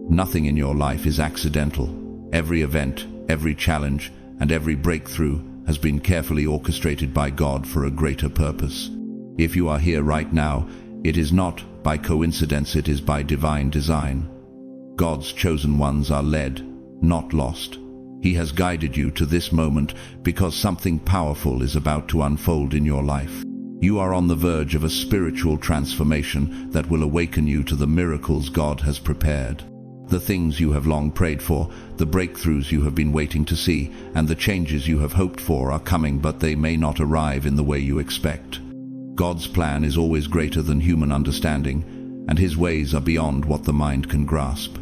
Nothing in your life is accidental. Every event, every challenge, and every breakthrough has been carefully orchestrated by God for a greater purpose. If you are here right now, it is not by coincidence, it is by divine design. God's chosen ones are led, not lost. He has guided you to this moment because something powerful is about to unfold in your life. You are on the verge of a spiritual transformation that will awaken you to the miracles God has prepared. The things you have long prayed for, the breakthroughs you have been waiting to see, and the changes you have hoped for are coming, but they may not arrive in the way you expect. God's plan is always greater than human understanding, and His ways are beyond what the mind can grasp.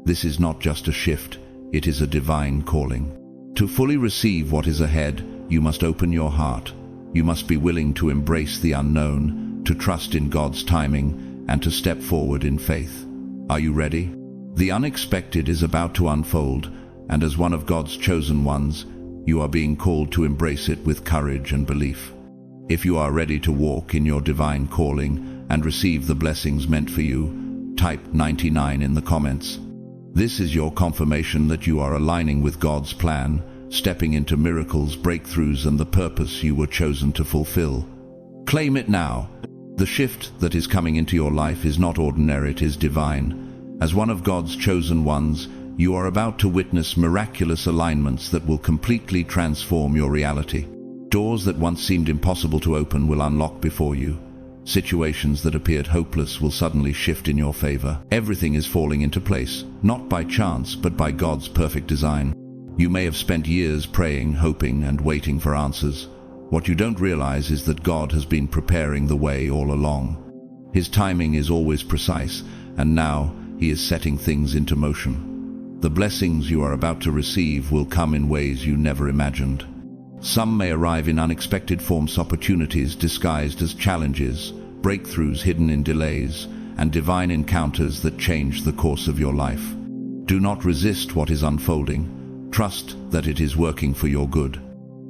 This is not just a shift, it is a divine calling. To fully receive what is ahead, you must open your heart. You must be willing to embrace the unknown, to trust in God's timing, and to step forward in faith. Are you ready? The unexpected is about to unfold, and as one of God's chosen ones, you are being called to embrace it with courage and belief. If you are ready to walk in your divine calling and receive the blessings meant for you, type 99 in the comments. This is your confirmation that you are aligning with God's plan, stepping into miracles, breakthroughs, and the purpose you were chosen to fulfill. Claim it now. The shift that is coming into your life is not ordinary, it is divine. As one of God's chosen ones, you are about to witness miraculous alignments that will completely transform your reality. Doors that once seemed impossible to open will unlock before you. Situations that appeared hopeless will suddenly shift in your favor. Everything is falling into place, not by chance, but by God's perfect design. You may have spent years praying, hoping, and waiting for answers. What you don't realize is that God has been preparing the way all along. His timing is always precise, and now He is setting things into motion. The blessings you are about to receive will come in ways you never imagined. Some may arrive in unexpected forms, opportunities disguised as challenges, breakthroughs hidden in delays, and divine encounters that change the course of your life. Do not resist what is unfolding. Trust that it is working for your good.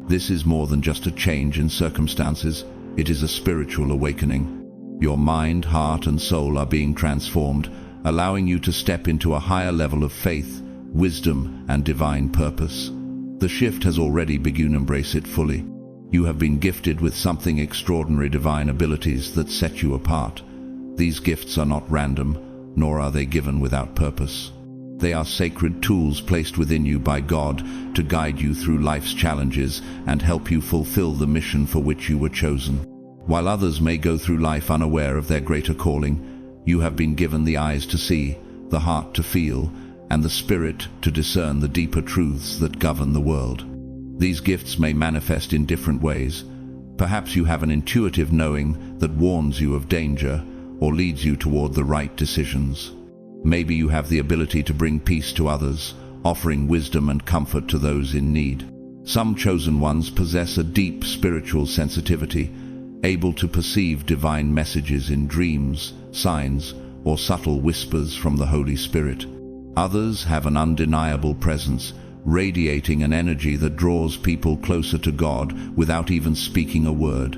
This is more than just a change in circumstances. It is a spiritual awakening. Your mind, heart, and soul are being transformed, allowing you to step into a higher level of faith, wisdom, and divine purpose. The shift has already begun. Embrace it fully. You have been gifted with something extraordinary, divine abilities that set you apart. These gifts are not random, nor are they given without purpose. They are sacred tools placed within you by God to guide you through life's challenges and help you fulfill the mission for which you were chosen. While others may go through life unaware of their greater calling, you have been given the eyes to see, the heart to feel, and the spirit to discern the deeper truths that govern the world. These gifts may manifest in different ways. Perhaps you have an intuitive knowing that warns you of danger or leads you toward the right decisions. Maybe you have the ability to bring peace to others, offering wisdom and comfort to those in need. Some chosen ones possess a deep spiritual sensitivity, able to perceive divine messages in dreams, signs, or subtle whispers from the Holy Spirit. Others have an undeniable presence, radiating an energy that draws people closer to God without even speaking a word.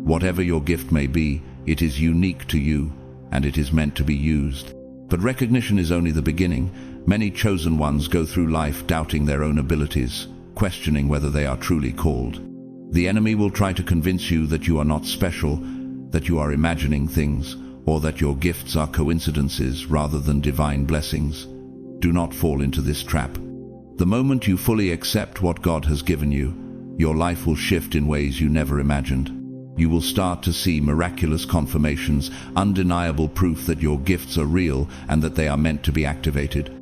Whatever your gift may be, it is unique to you, and it is meant to be used. But recognition is only the beginning. Many chosen ones go through life doubting their own abilities, questioning whether they are truly called. The enemy will try to convince you that you are not special, that you are imagining things, or that your gifts are coincidences rather than divine blessings. Do not fall into this trap. The moment you fully accept what God has given you, your life will shift in ways you never imagined. You will start to see miraculous confirmations, undeniable proof that your gifts are real and that they are meant to be activated.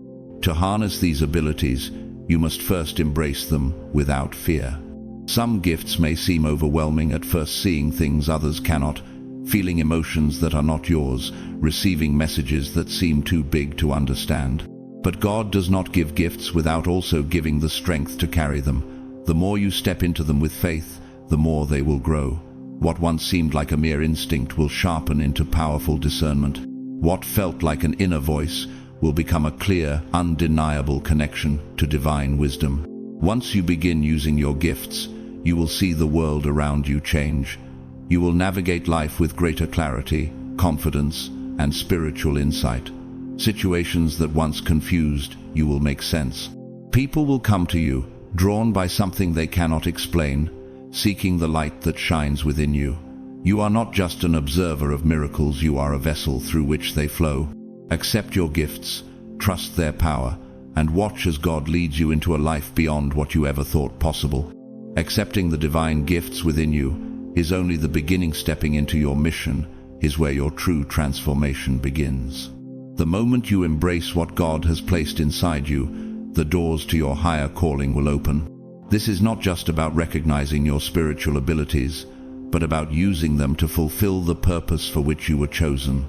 To harness these abilities, you must first embrace them without fear. Some gifts may seem overwhelming at first, seeing things others cannot, feeling emotions that are not yours, receiving messages that seem too big to understand. But God does not give gifts without also giving the strength to carry them. The more you step into them with faith, the more they will grow. What once seemed like a mere instinct will sharpen into powerful discernment. What felt like an inner voice will become a clear, undeniable connection to divine wisdom. Once you begin using your gifts, you will see the world around you change. You will navigate life with greater clarity, confidence, and spiritual insight. Situations that once confused you will make sense. People will come to you, drawn by something they cannot explain, seeking the light that shines within you. You are not just an observer of miracles, you are a vessel through which they flow. Accept your gifts, trust their power, and watch as God leads you into a life beyond what you ever thought possible. Accepting the divine gifts within you is only the beginning. Stepping into your mission is where your true transformation begins. The moment you embrace what God has placed inside you, the doors to your higher calling will open. This is not just about recognizing your spiritual abilities, but about using them to fulfill the purpose for which you were chosen.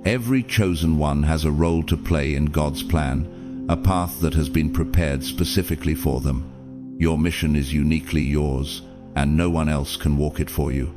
Every chosen one has a role to play in God's plan, a path that has been prepared specifically for them. Your mission is uniquely yours, and no one else can walk it for you.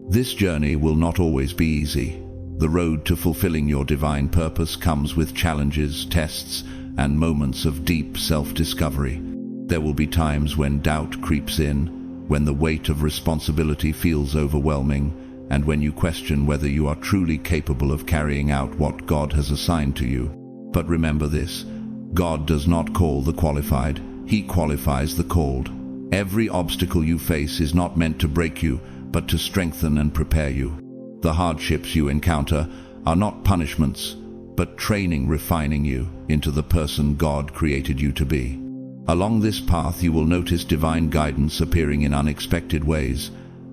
This journey will not always be easy. The road to fulfilling your divine purpose comes with challenges, tests, and moments of deep self-discovery. There will be times when doubt creeps in, when the weight of responsibility feels overwhelming, and when you question whether you are truly capable of carrying out what God has assigned to you. But remember this: God does not call the qualified, He qualifies the called. Every obstacle you face is not meant to break you, but to strengthen and prepare you. The hardships you encounter are not punishments, but training, refining you into the person God created you to be. Along this path you will notice divine guidance appearing in unexpected ways.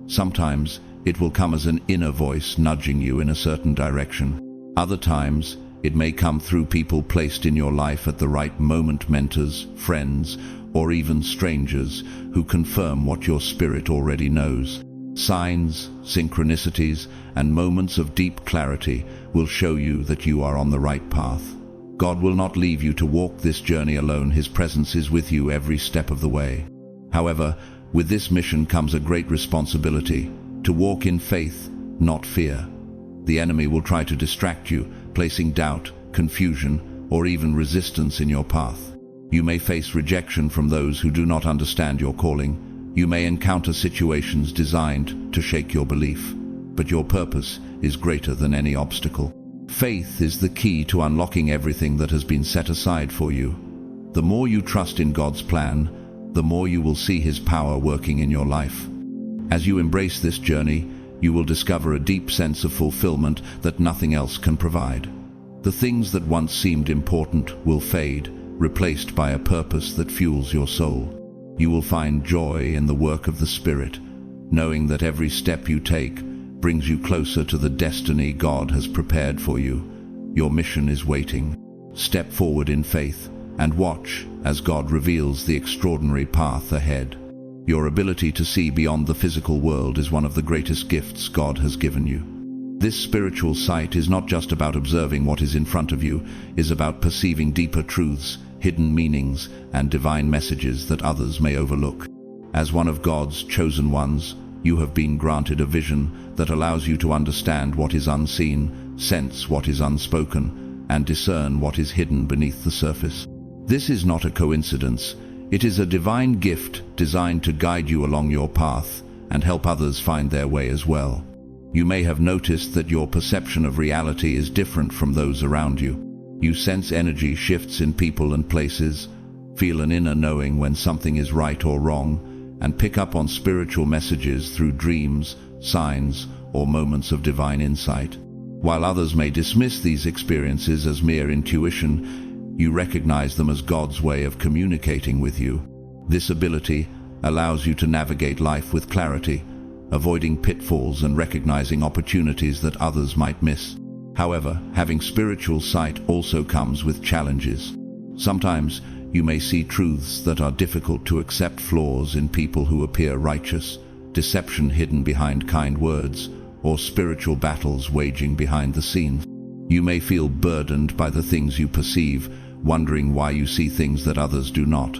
Sometimes it will come as an inner voice nudging you in a certain direction. Other times it may come through people placed in your life at the right moment, mentors, friends, or even strangers who confirm what your spirit already knows. Signs, synchronicities, and moments of deep clarity will show you that you are on the right path. God will not leave you to walk this journey alone. His presence is with you every step of the way. However, with this mission comes a great responsibility: to walk in faith, not fear. The enemy will try to distract you, placing doubt, confusion, or even resistance in your path. You may face rejection from those who do not understand your calling. You may encounter situations designed to shake your belief, but your purpose is greater than any obstacle. Faith is the key to unlocking everything that has been set aside for you. The more you trust in God's plan, the more you will see His power working in your life. As you embrace this journey, you will discover a deep sense of fulfillment that nothing else can provide. The things that once seemed important will fade, replaced by a purpose that fuels your soul. You will find joy in the work of the Spirit, knowing that every step you take brings you closer to the destiny God has prepared for you. Your mission is waiting. Step forward in faith and watch as God reveals the extraordinary path ahead. Your ability to see beyond the physical world is one of the greatest gifts God has given you. This spiritual sight is not just about observing what is in front of you, it is about perceiving deeper truths, hidden meanings, and divine messages that others may overlook. As one of God's chosen ones, you have been granted a vision that allows you to understand what is unseen, sense what is unspoken, and discern what is hidden beneath the surface. This is not a coincidence. It is a divine gift designed to guide you along your path and help others find their way as well. You may have noticed that your perception of reality is different from those around you. You sense energy shifts in people and places, feel an inner knowing when something is right or wrong, and pick up on spiritual messages through dreams, signs, or moments of divine insight. While others may dismiss these experiences as mere intuition, you recognize them as God's way of communicating with you. This ability allows you to navigate life with clarity, avoiding pitfalls and recognizing opportunities that others might miss. However, having spiritual sight also comes with challenges. Sometimes you may see truths that are difficult to accept, flaws in people who appear righteous, deception hidden behind kind words, or spiritual battles waging behind the scenes. You may feel burdened by the things you perceive, wondering why you see things that others do not.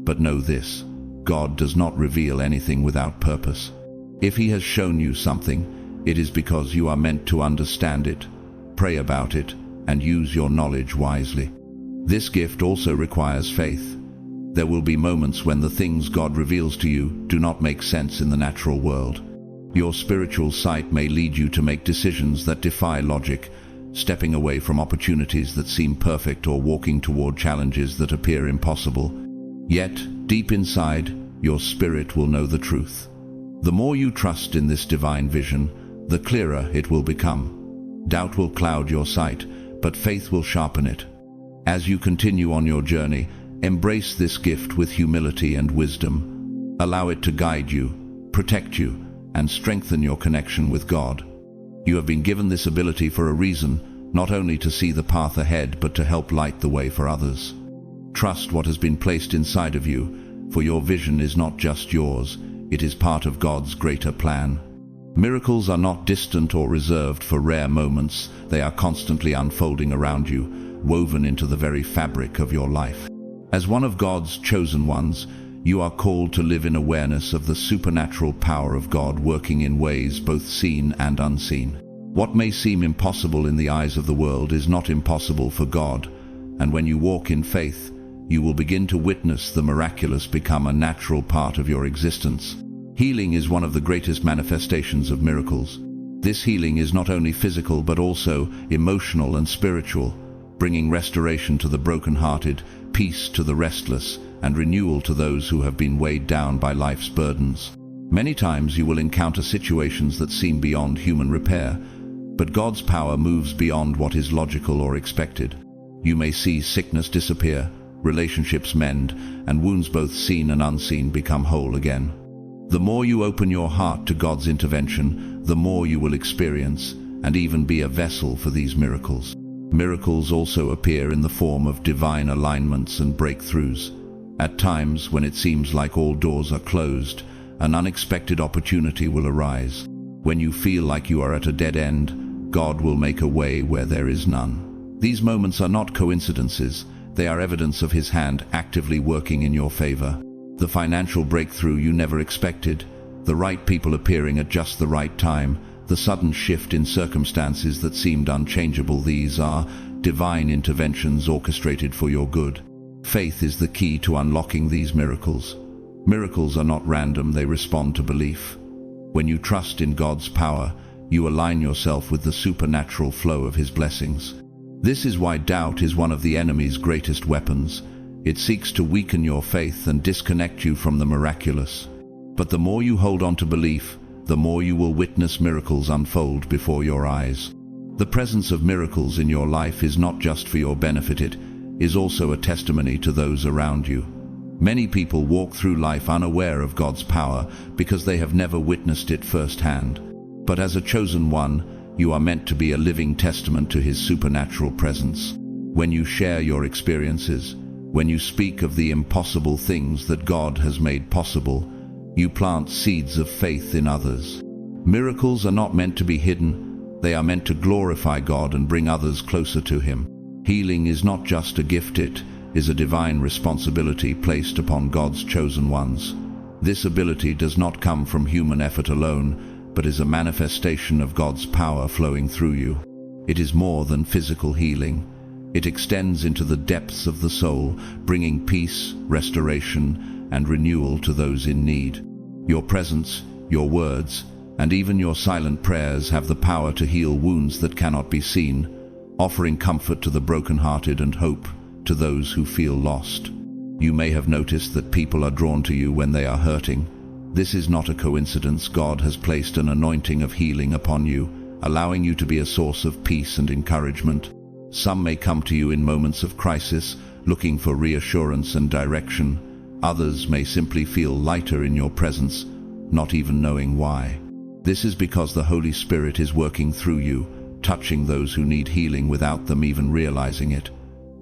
But know this: God does not reveal anything without purpose. If He has shown you something, it is because you are meant to understand it, pray about it, and use your knowledge wisely. This gift also requires faith. There will be moments when the things God reveals to you do not make sense in the natural world. Your spiritual sight may lead you to make decisions that defy logic, stepping away from opportunities that seem perfect or walking toward challenges that appear impossible. Yet, deep inside, your spirit will know the truth. The more you trust in this divine vision, the clearer it will become. Doubt will cloud your sight, but faith will sharpen it. As you continue on your journey, embrace this gift with humility and wisdom. Allow it to guide you, protect you, and strengthen your connection with God. You have been given this ability for a reason, not only to see the path ahead, but to help light the way for others. Trust what has been placed inside of you, for your vision is not just yours, it is part of God's greater plan. Miracles are not distant or reserved for rare moments, they are constantly unfolding around you, woven into the very fabric of your life. As one of God's chosen ones, you are called to live in awareness of the supernatural power of God working in ways both seen and unseen. What may seem impossible in the eyes of the world is not impossible for God, and when you walk in faith, you will begin to witness the miraculous become a natural part of your existence. Healing is one of the greatest manifestations of miracles. This healing is not only physical but also emotional and spiritual, bringing restoration to the brokenhearted, peace to the restless, and renewal to those who have been weighed down by life's burdens. Many times you will encounter situations that seem beyond human repair, but God's power moves beyond what is logical or expected. You may see sickness disappear, relationships mend, and wounds both seen and unseen become whole again. The more you open your heart to God's intervention, the more you will experience and even be a vessel for these miracles. Miracles also appear in the form of divine alignments and breakthroughs. At times, when it seems like all doors are closed, an unexpected opportunity will arise. When you feel like you are at a dead end, God will make a way where there is none. These moments are not coincidences, they are evidence of His hand actively working in your favor. The financial breakthrough you never expected, the right people appearing at just the right time, the sudden shift in circumstances that seemed unchangeable, these are divine interventions orchestrated for your good. Faith is the key to unlocking these miracles. Miracles are not random, they respond to belief. When you trust in God's power, you align yourself with the supernatural flow of His blessings. This is why doubt is one of the enemy's greatest weapons. It seeks to weaken your faith and disconnect you from the miraculous. But the more you hold on to belief, the more you will witness miracles unfold before your eyes. The presence of miracles in your life is not just for your benefit, it is also a testimony to those around you. Many people walk through life unaware of God's power because they have never witnessed it firsthand. But as a chosen one, you are meant to be a living testament to His supernatural presence. When you share your experiences, when you speak of the impossible things that God has made possible, you plant seeds of faith in others. Miracles are not meant to be hidden, they are meant to glorify God and bring others closer to Him. Healing is not just a gift, it is a divine responsibility placed upon God's chosen ones. This ability does not come from human effort alone, but is a manifestation of God's power flowing through you. It is more than physical healing. It extends into the depths of the soul, bringing peace, restoration, and renewal to those in need. Your presence, your words, and even your silent prayers have the power to heal wounds that cannot be seen, offering comfort to the brokenhearted and hope to those who feel lost. You may have noticed that people are drawn to you when they are hurting. This is not a coincidence. God has placed an anointing of healing upon you, allowing you to be a source of peace and encouragement. Some may come to you in moments of crisis, looking for reassurance and direction. Others may simply feel lighter in your presence, not even knowing why. This is because the Holy Spirit is working through you, touching those who need healing without them even realizing it.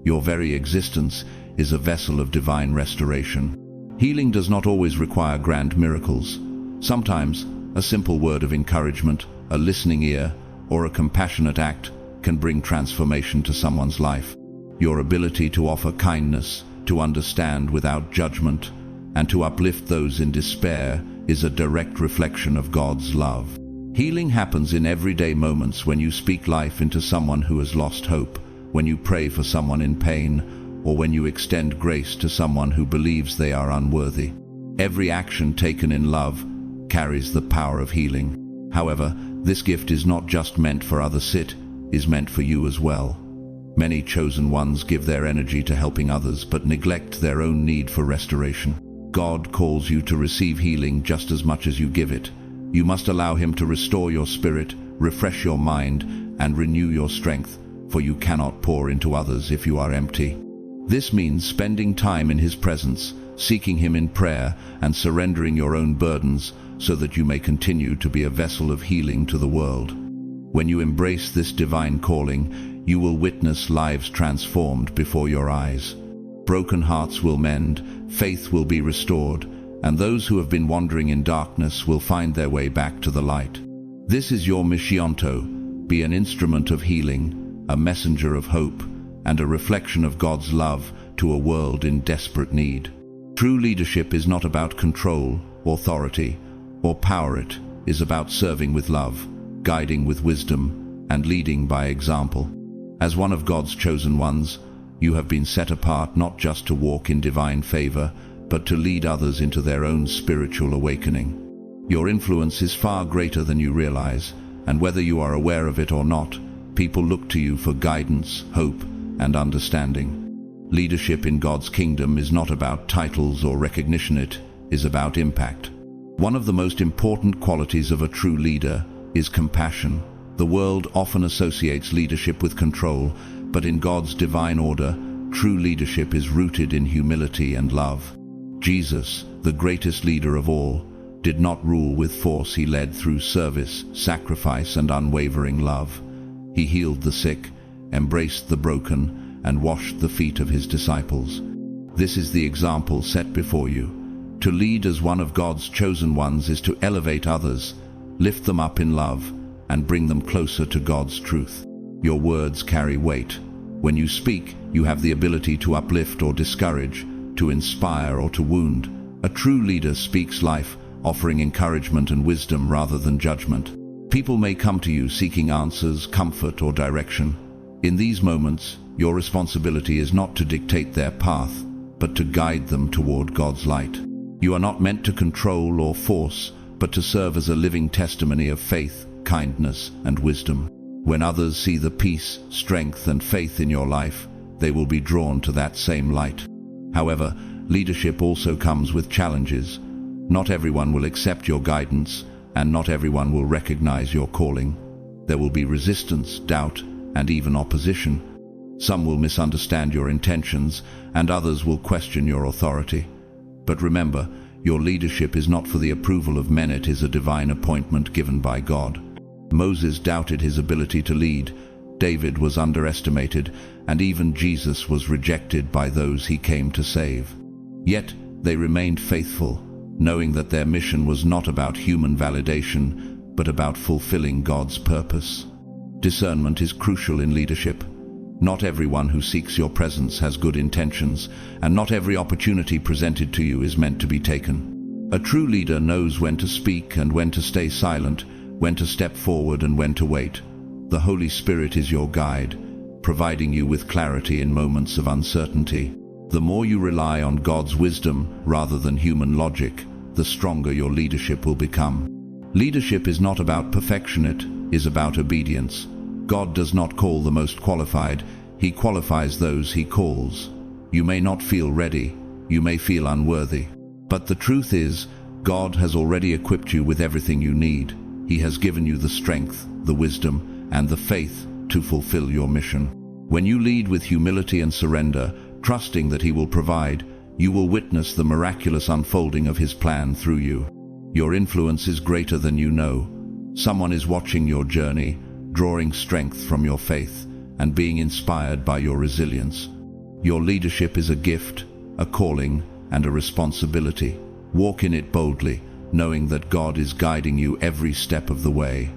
Your very existence is a vessel of divine restoration. Healing does not always require grand miracles. Sometimes, a simple word of encouragement, a listening ear, or a compassionate act can bring transformation to someone's life. Your ability to offer kindness, to understand without judgment, and to uplift those in despair is a direct reflection of God's love. Healing happens in everyday moments when you speak life into someone who has lost hope, when you pray for someone in pain, or when you extend grace to someone who believes they are unworthy. Every action taken in love carries the power of healing. However, this gift is not just meant for others. is meant for you as well. Many chosen ones give their energy to helping others but neglect their own need for restoration. God calls you to receive healing just as much as you give it. You must allow Him to restore your spirit, refresh your mind, and renew your strength, for you cannot pour into others if you are empty. This means spending time in His presence, seeking Him in prayer, and surrendering your own burdens so that you may continue to be a vessel of healing to the world. When you embrace this divine calling, you will witness lives transformed before your eyes. Broken hearts will mend, faith will be restored, and those who have been wandering in darkness will find their way back to the light. This is your missionto. Be an instrument of healing, a messenger of hope, and a reflection of God's love to a world in desperate need. True leadership is not about control, authority, or power. It is about serving with love, guiding with wisdom, and leading by example. As one of God's chosen ones, you have been set apart not just to walk in divine favor, but to lead others into their own spiritual awakening. Your influence is far greater than you realize, and whether you are aware of it or not, people look to you for guidance, hope, and understanding. Leadership in God's kingdom is not about titles or recognition, it is about impact. One of the most important qualities of a true leader is compassion. The world often associates leadership with control, but in God's divine order, true leadership is rooted in humility and love. Jesus, the greatest leader of all, did not rule with force. He led through service, sacrifice, and unwavering love. He healed the sick, embraced the broken, and washed the feet of His disciples. This is the example set before you. To lead as one of God's chosen ones is to elevate others, lift them up in love, and bring them closer to God's truth. Your words carry weight. When you speak, you have the ability to uplift or discourage, to inspire or to wound. A true leader speaks life, offering encouragement and wisdom rather than judgment. People may come to you seeking answers, comfort, or direction. In these moments, your responsibility is not to dictate their path, but to guide them toward God's light. You are not meant to control or force, but to serve as a living testimony of faith, kindness, and wisdom. When others see the peace, strength, and faith in your life, they will be drawn to that same light. However, leadership also comes with challenges. Not everyone will accept your guidance, and not everyone will recognize your calling. There will be resistance, doubt, and even opposition. Some will misunderstand your intentions, and others will question your authority. But remember, your leadership is not for the approval of men, it is a divine appointment given by God. Moses doubted his ability to lead, David was underestimated, and even Jesus was rejected by those He came to save. Yet they remained faithful, knowing that their mission was not about human validation, but about fulfilling God's purpose. Discernment is crucial in leadership. Not everyone who seeks your presence has good intentions, and not every opportunity presented to you is meant to be taken. A true leader knows when to speak and when to stay silent, when to step forward and when to wait. The Holy Spirit is your guide, providing you with clarity in moments of uncertainty. The more you rely on God's wisdom rather than human logic, the stronger your leadership will become. Leadership is not about perfection, it is about obedience. God does not call the most qualified, He qualifies those He calls. You may not feel ready, you may feel unworthy, but the truth is, God has already equipped you with everything you need. He has given you the strength, the wisdom, and the faith to fulfill your mission. When you lead with humility and surrender, trusting that He will provide, you will witness the miraculous unfolding of His plan through you. Your influence is greater than you know. Someone is watching your journey, drawing strength from your faith, and being inspired by your resilience. Your leadership is a gift, a calling, and a responsibility. Walk in it boldly, knowing that God is guiding you every step of the way.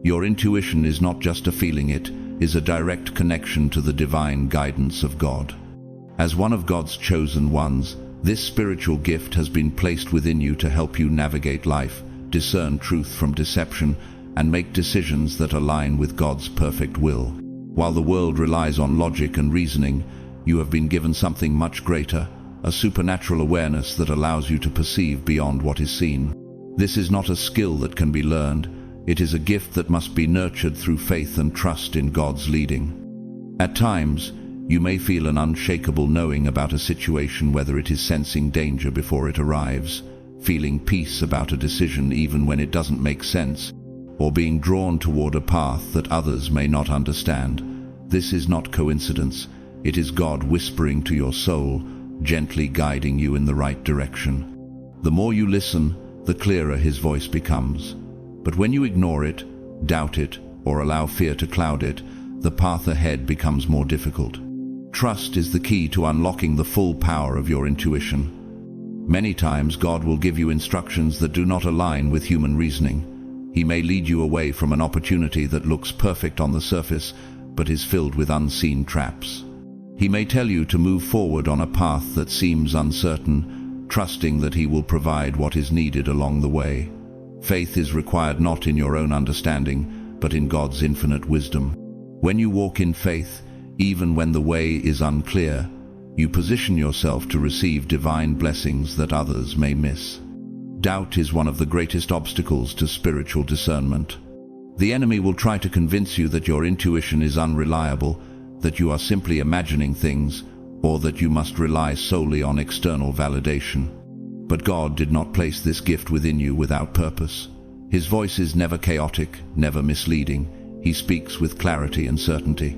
Your intuition is not just a feeling, it is a direct connection to the divine guidance of God. As one of God's chosen ones, this spiritual gift has been placed within you to help you navigate life, discern truth from deception, and make decisions that align with God's perfect will. While the world relies on logic and reasoning, you have been given something much greater, a supernatural awareness that allows you to perceive beyond what is seen. This is not a skill that can be learned, It is a gift that must be nurtured through faith and trust in God's leading. At times, you may feel an unshakable knowing about a situation, whether it is sensing danger before it arrives, feeling peace about a decision even when it doesn't make sense, or being drawn toward a path that others may not understand. This is not coincidence. It is God whispering to your soul, gently guiding you in the right direction. The more you listen, the clearer His voice becomes. But when you ignore it, doubt it, or allow fear to cloud it, the path ahead becomes more difficult. Trust is the key to unlocking the full power of your intuition. Many times God will give you instructions that do not align with human reasoning. He may lead you away from an opportunity that looks perfect on the surface, but is filled with unseen traps. He may tell you to move forward on a path that seems uncertain, trusting that He will provide what is needed along the way. Faith is required not in your own understanding, but in God's infinite wisdom. When you walk in faith, even when the way is unclear, you position yourself to receive divine blessings that others may miss. Doubt is one of the greatest obstacles to spiritual discernment. The enemy will try to convince you that your intuition is unreliable, that you are simply imagining things, or that you must rely solely on external validation. But God did not place this gift within you without purpose. His voice is never chaotic, never misleading. He speaks with clarity and certainty.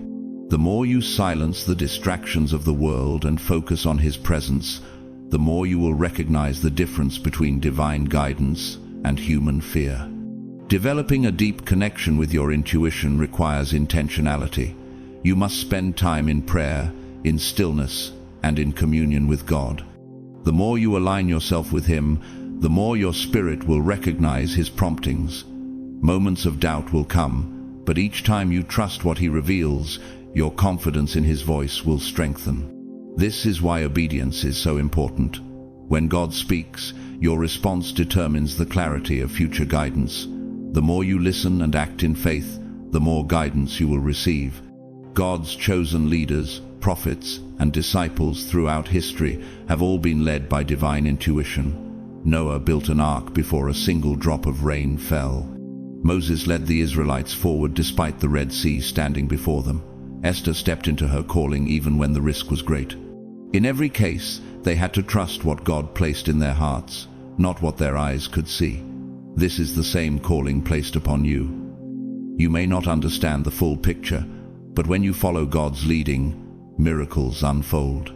The more you silence the distractions of the world and focus on His presence, the more you will recognize the difference between divine guidance and human fear. Developing a deep connection with your intuition requires intentionality. You must spend time in prayer, in stillness, and in communion with God. The more you align yourself with Him, the more your spirit will recognize His promptings. Moments of doubt will come, but each time you trust what He reveals, your confidence in His voice will strengthen. This is why obedience is so important. When God speaks, your response determines the clarity of future guidance. The more you listen and act in faith, the more guidance you will receive. God's chosen leaders, prophets, and disciples throughout history have all been led by divine intuition. Noah built an ark before a single drop of rain fell. Moses led the Israelites forward despite the Red Sea standing before them. Esther stepped into her calling even when the risk was great. In every case, they had to trust what God placed in their hearts, not what their eyes could see. This is the same calling placed upon you. You may not understand the full picture, but when you follow God's leading, miracles unfold.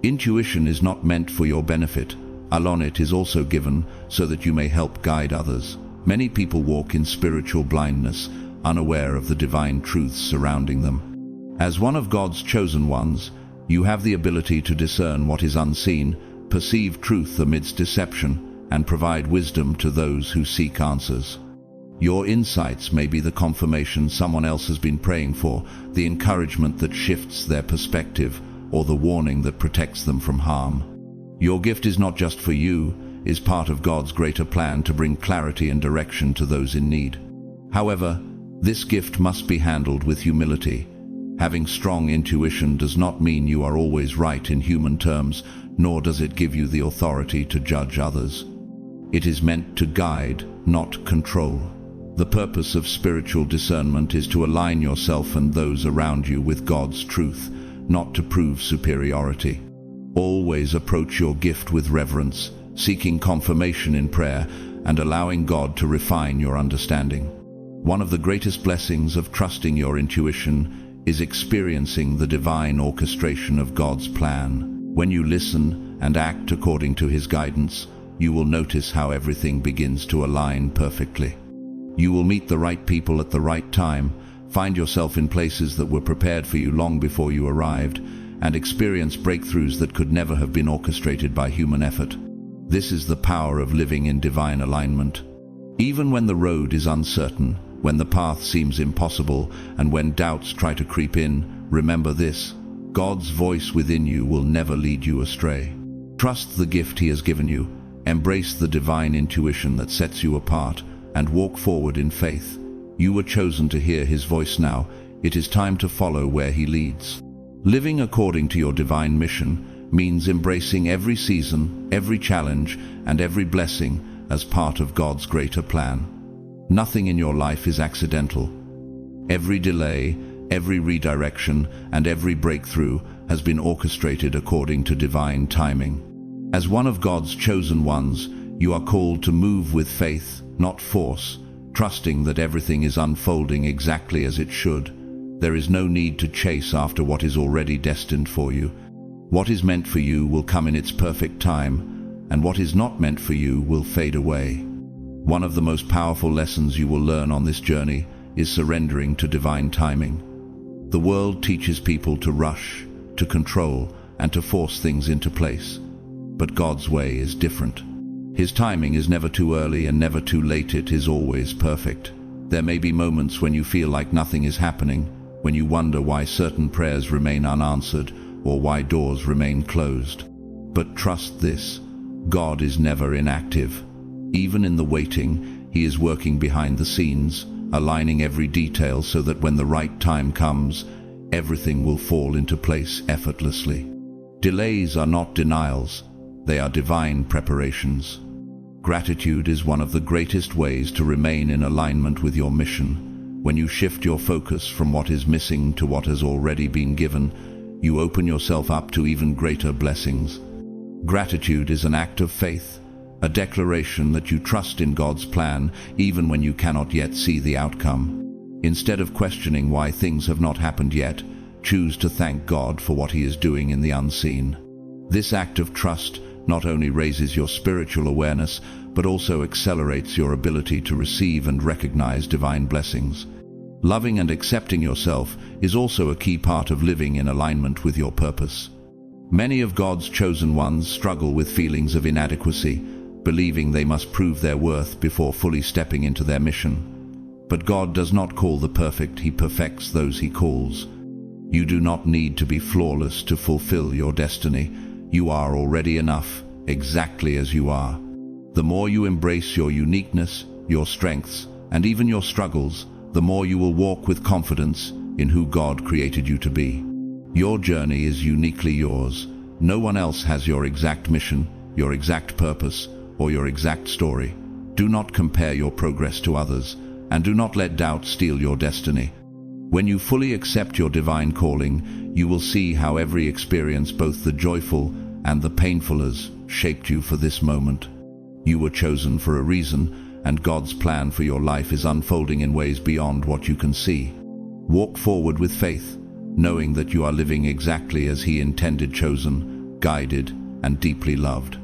Intuition is not meant for your benefit. Alone it is also given so that you may help guide others. Many people walk in spiritual blindness, unaware of the divine truths surrounding them. As one of God's chosen ones, you have the ability to discern what is unseen, perceive truth amidst deception, and provide wisdom to those who seek answers. Your insights may be the confirmation someone else has been praying for, the encouragement that shifts their perspective, or the warning that protects them from harm. Your gift is not just for you, is part of God's greater plan to bring clarity and direction to those in need. However, this gift must be handled with humility. Having strong intuition does not mean you are always right in human terms, nor does it give you the authority to judge others. It is meant to guide, not control. The purpose of spiritual discernment is to align yourself and those around you with God's truth, not to prove superiority. Always approach your gift with reverence, seeking confirmation in prayer, and allowing God to refine your understanding. One of the greatest blessings of trusting your intuition is experiencing the divine orchestration of God's plan. When you listen and act according to His guidance, you will notice how everything begins to align perfectly. You will meet the right people at the right time, find yourself in places that were prepared for you long before you arrived, and experience breakthroughs that could never have been orchestrated by human effort. This is the power of living in divine alignment. Even when the road is uncertain, when the path seems impossible, and when doubts try to creep in, remember this: God's voice within you will never lead you astray. Trust the gift He has given you, embrace the divine intuition that sets you apart, and walk forward in faith. You were chosen to hear His voice now. It is time to follow where He leads. Living according to your divine mission means embracing every season, every challenge, and every blessing as part of God's greater plan. Nothing in your life is accidental. Every delay, every redirection, and every breakthrough has been orchestrated according to divine timing. As one of God's chosen ones, you are called to move with faith, not force, trusting that everything is unfolding exactly as it should. There is no need to chase after what is already destined for you. What is meant for you will come in its perfect time, and what is not meant for you will fade away. One of the most powerful lessons you will learn on this journey is surrendering to divine timing. The world teaches people to rush, to control, and to force things into place. But God's way is different. His timing is never too early and never too late. It is always perfect. There may be moments when you feel like nothing is happening, when you wonder why certain prayers remain unanswered or why doors remain closed. But trust this: God is never inactive. Even in the waiting, He is working behind the scenes, aligning every detail so that when the right time comes, everything will fall into place effortlessly. Delays are not denials, they are divine preparations. Gratitude is one of the greatest ways to remain in alignment with your mission. When you shift your focus from what is missing to what has already been given, you open yourself up to even greater blessings. Gratitude is an act of faith, a declaration that you trust in God's plan even when you cannot yet see the outcome. Instead of questioning why things have not happened yet, choose to thank God for what He is doing in the unseen. This act of trust not only raises your spiritual awareness, but also accelerates your ability to receive and recognize divine blessings. Loving and accepting yourself is also a key part of living in alignment with your purpose. Many of God's chosen ones struggle with feelings of inadequacy, believing they must prove their worth before fully stepping into their mission. But God does not call the perfect, He perfects those He calls. You do not need to be flawless to fulfill your destiny. You are already enough, exactly as you are. The more you embrace your uniqueness, your strengths, and even your struggles, the more you will walk with confidence in who God created you to be. Your journey is uniquely yours. No one else has your exact mission, your exact purpose, or your exact story. Do not compare your progress to others, and do not let doubt steal your destiny. When you fully accept your divine calling, you will see how every experience, both the joyful and the painful, has shaped you for this moment. You were chosen for a reason, and God's plan for your life is unfolding in ways beyond what you can see. Walk forward with faith, knowing that you are living exactly as He intended, chosen, guided, and deeply loved.